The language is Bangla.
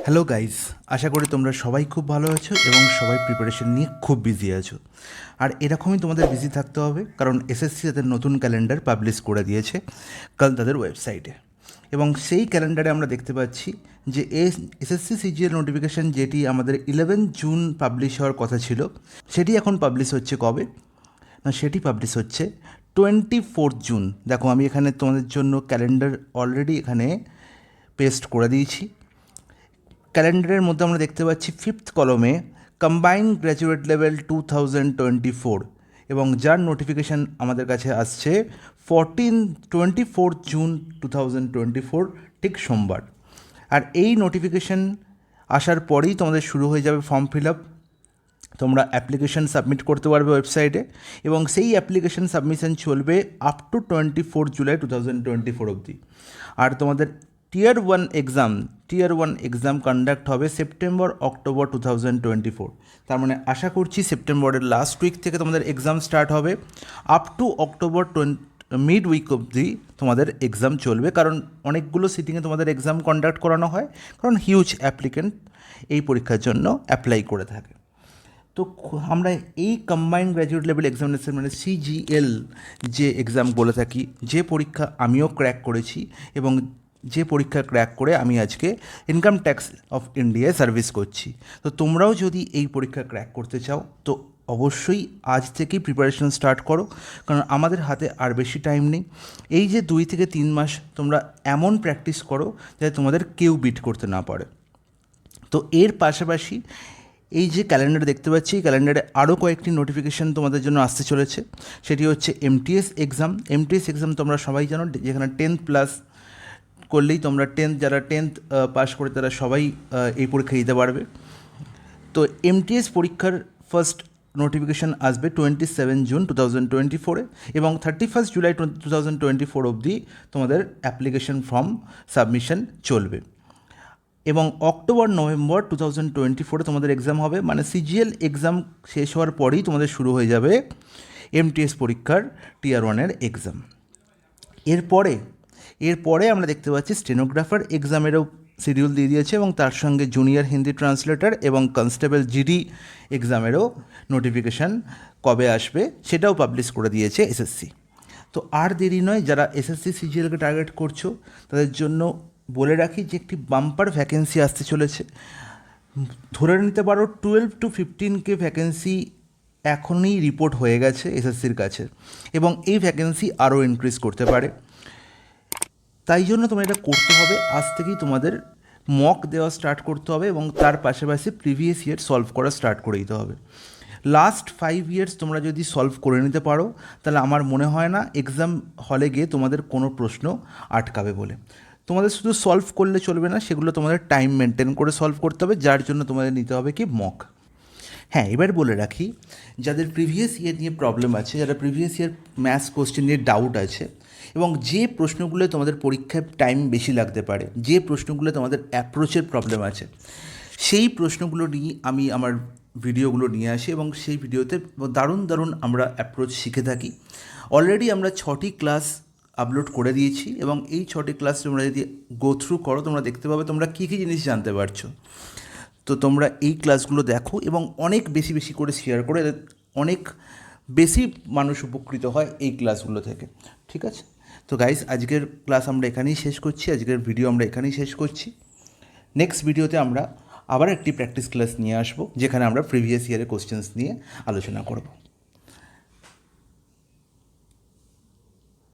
হ্যালো গাইস, আশা করি তোমরা সবাই খুব ভালো আছো এবং সবাই প্রিপারেশন নিয়ে খুব বিজি আছো। আর এরকমই তোমাদের বিজি থাকতে হবে, কারণ এসএসসি তাদের নতুন ক্যালেন্ডার পাবলিশ করে দিয়েছে কাল তাদের ওয়েবসাইটে। এবং সেই ক্যালেন্ডারে আমরা দেখতে পাচ্ছি যে এসএসসি সিজিএল নোটিফিকেশান যেটি আমাদের 11 জুন পাবলিশ হওয়ার কথা ছিল, সেটি এখন পাবলিশ হচ্ছে কবে না, সেটি পাবলিশ হচ্ছে 24 জুন। দেখো, আমি এখানে তোমাদের জন্য ক্যালেন্ডার অলরেডি এখানে পেস্ট করে দিয়েছি। ক্যালেন্ডারের মধ্যে আমরা দেখতে পাচ্ছি ফিফথ কলমে কম্বাইন্ড গ্র্যাজুয়েট লেভেল 2024, এবং যার নোটিফিকেশান আমাদের কাছে আসছে 24 জুন 2024, ঠিক সোমবার। আর এই নোটিফিকেশান আসার পরেই তোমাদের শুরু হয়ে যাবে ফর্ম ফিল আপ। তোমরা অ্যাপ্লিকেশান সাবমিট করতে পারবে ওয়েবসাইটে, এবং সেই অ্যাপ্লিকেশান সাবমিশন চলবে আপ টু 24 জুলাই 2024 অবধি। আর তোমাদের টিয়ার ওয়ান এক্সাম কন্ডাক্ট হবে সেপ্টেম্বর অক্টোবর 2024। তার মানে আশা করছি সেপ্টেম্বরের লাস্ট উইক থেকে তোমাদের এক্সাম স্টার্ট হবে, up to October mid week অবধি তোমাদের এক্সাম চলবে। কারণ অনেকগুলো সিটিংয়ে তোমাদের এক্সাম কন্ডাক্ট করানো হয়, কারণ হিউজ অ্যাপ্লিকেন্ট এই পরীক্ষার জন্য অ্যাপ্লাই করে থাকে। তো আমরা এই কম্বাইন্ড গ্র্যাজুয়েট লেভেল এক্সামিনেশন মানে সিজিএল যে এক্সাম বলে থাকি, যে পরীক্ষা আমিও ক্র্যাক করেছি এবং যে পরীক্ষা ক্র্যাক করে আমি আজকে ইনকাম ট্যাক্স অফ ইন্ডিয়ায় সার্ভিস করছি। তো তোমরাও যদি এই পরীক্ষা ক্র্যাক করতে চাও তো অবশ্যই আজ থেকেই প্রিপারেশন স্টার্ট করো, কারণ আমাদের হাতে আর বেশি টাইম নেই। এই যে 2 থেকে 3 মাস তোমরা এমন প্র্যাকটিস করো যাতে তোমাদের কেউ বিট করতে না পারে। তো এর পাশাপাশি এই যে ক্যালেন্ডার দেখতে পাচ্ছি, এই ক্যালেন্ডারে আরও কয়েকটি নোটিফিকেশান তোমাদের জন্য আসতে চলেছে। সেটি হচ্ছে এমটিএস এক্সাম তোমরা সবাই জানো, যেখানে 10+ করলেই তোমরা যারা 10th পাস করে তারা সবাই এই পরীক্ষা দিতে পারবে। তো এমটিএস পরীক্ষার ফার্স্ট নোটিফিকেশান আসবে 27 জুন 2024 এবং 31 জুলাই 2024 অবধি তোমাদের অ্যাপ্লিকেশন ফর্ম সাবমিশন চলবে। এবং অক্টোবর নভেম্বর 2024 তোমাদের এক্সাম হবে, মানে সিজিএল এক্সাম শেষ হওয়ার পরেই তোমাদের শুরু হয়ে যাবে এমটিএস পরীক্ষার টিয়ার ওয়ানের এক্সাম। এরপরে আমরা দেখতে পাচ্ছি স্টেনোগ্রাফার এক্সামেরও শিডিউল দিয়ে দিয়েছে, এবং তার সঙ্গে জুনিয়র হিন্দি ট্রান্সলেটর এবং কনস্টেবল জিডি এক্সামেরও নোটিফিকেশান কবে আসবে সেটাও পাবলিশ করে দিয়েছে এসএসসি। তো আর দেরি নয়, যারা এসএসসি সিজিএলকে টার্গেট করছো তাদের জন্য বলে রাখি যে একটি বাম্পার ভ্যাকেন্সি আসতে চলেছে। ধরে নিতে পারো 12 to 15K ভ্যাকেন্সি এখনই রিপোর্ট হয়ে গেছে এসএসসির কাছে, এবং এই ভ্যাকেন্সি আরও ইনক্রিজ করতে পারে। তাই জন্য তোমার এটা করতে হবে, আজ থেকেই তোমাদের মক দেওয়া স্টার্ট করতে হবে, এবং তার পাশাপাশি প্রিভিয়াস ইয়ার সলভ করা স্টার্ট করে দিতে হবে। লাস্ট 5 ইয়ার্স তোমরা যদি সলভ করে নিতে পারো তাহলে আমার মনে হয় না এক্সাম হলে গিয়ে তোমাদের কোনো প্রশ্ন আটকাবে বলে। তোমাদের শুধু সলভ করলে চলবে না, সেগুলো তোমাদের টাইম মেনটেন করে সলভ করতে হবে, যার জন্য তোমাদের নিতে হবে কি মক। হ্যাঁ, এবার বলে রাখি, যাদের প্রিভিয়াস ইয়ার নিয়ে প্রবলেম আছে, যারা প্রিভিয়াস ইয়ার ম্যাথস কোশ্চেন নিয়ে ডাউট আছে, এবং যে প্রশ্নগুলো তোমাদের পরীক্ষায় টাইম বেশি লাগতে পারে, যে প্রশ্নগুলো তোমাদের অ্যাপ্রোচের প্রবলেম আছে, সেই প্রশ্নগুলো নিয়ে আমি আমার ভিডিওগুলো নিয়ে আসি, এবং সেই ভিডিওতে দারুণ আমরা অ্যাপ্রোচ শিখে থাকি। অলরেডি আমরা 6টি ক্লাস আপলোড করে দিয়েছি, এবং এই 6টি ক্লাস তোমরা যদি গো থ্রু করো তোমরা দেখতে পাবে তোমরা কী কী জিনিস জানতে পারছো। তো তোমরা এই ক্লাসগুলো দেখো এবং অনেক বেশি করে শেয়ার করে, অনেক বেশি মানুষ উপকৃত হয় এই ক্লাসগুলো থেকে। ঠিক আছে? তো গাইস, আজকের ক্লাস আমরা এখানেই শেষ করছি, আজকের ভিডিও আমরা এখানেই শেষ করছি। নেক্সট ভিডিওতে আমরা আবার একটি প্র্যাকটিস ক্লাস নিয়ে আসবো, যেখানে আমরা প্রিভিয়াস ইয়ারের কোশ্চেন্স নিয়ে আলোচনা করব।